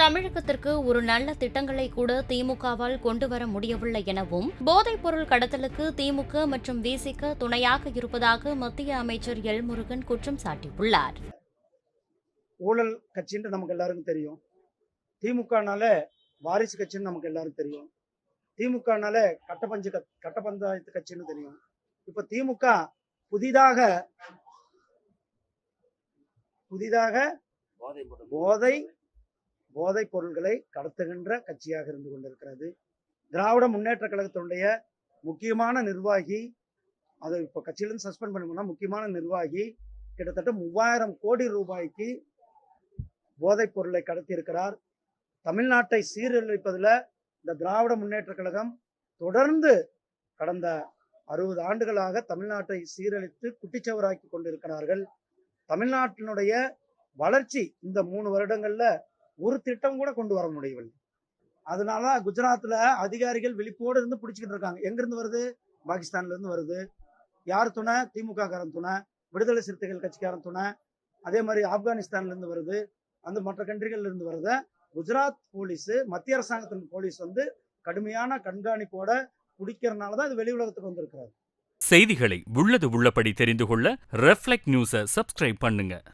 தமிழகத்திற்கு ஒரு நல்ல திட்டங்களை கூட திமுகவால் கொண்டுவர முடியவில்லை எனவும் போதைப் பொருள் கடத்தலுக்கு திமுக மற்றும் விசிக துணையாக இருப்பதாக மத்திய அமைச்சர் எல் முருகன் குற்றம் சாட்டியுள்ளார். ஊழல் கட்சின்னு நமக்கு எல்லாருக்கும் தெரியும். திமுகனால வாரிசு கட்சின்னு நமக்கு எல்லாரும் தெரியும். திமுகனால கட்ட பஞ்சாயத்து கட்சின்னு தெரியும். இப்ப திமுக புதிதாக போதைப் பொருள்களை கடத்துகின்ற கட்சியாக இருந்து கொண்டிருக்கிறது. திராவிட முன்னேற்ற கழகத்தினுடைய முக்கியமான நிர்வாகி, அதை இப்ப கட்சியிலிருந்து சஸ்பெண்ட் பண்ணணும்னா, முக்கியமான நிர்வாகி கிட்டத்தட்ட 3000 கோடி ரூபாய்க்கு போதைப் பொருளை கடத்தி இருக்கிறார். தமிழ்நாட்டை சீரழிப்பதில் இந்த திராவிட முன்னேற்ற கழகம் தொடர்ந்து கடந்த 60 ஆண்டுகளாக தமிழ்நாட்டை சீரழித்து குட்டிச்சவராக்கி கொண்டிருக்கிறார்கள். தமிழ்நாட்டினுடைய வளர்ச்சி இந்த 3 வருடங்கள்ல ஒரு திட்டம் கூட கொண்டு வர முடியவில்லை. அதனால குஜராத்ல அதிகாரிகள் விழிப்போடு இருந்து பிடிச்சிக்கிட்டு இருக்காங்க. எங்க இருந்து வருது? பாகிஸ்தான்ல இருந்து வருது. யார் துணை? திமுக காரன் துணை, விடுதலை சிறுத்தைகள் கட்சிக்காரன் துணை, அதே மாதிரி ஆப்கானிஸ்தான்ல இருந்து வருது, அந்த மற்ற கண்ட்ரிகள்ல இருந்து வருது. குஜராத் போலீஸ், மத்திய அரசாங்கத்தின் போலீஸ் கடுமையான கண்காணிப்போட பிடிக்கிறதுனாலதான் இது வெளி உலகத்துக்கு வந்திருக்கிறார். செய்திகளை உள்ளது உள்ளபடி தெரிந்து கொள்ள ரெஃப்ளெக்ட் நியூஸை சப்ஸ்கிரைப் பண்ணுங்க.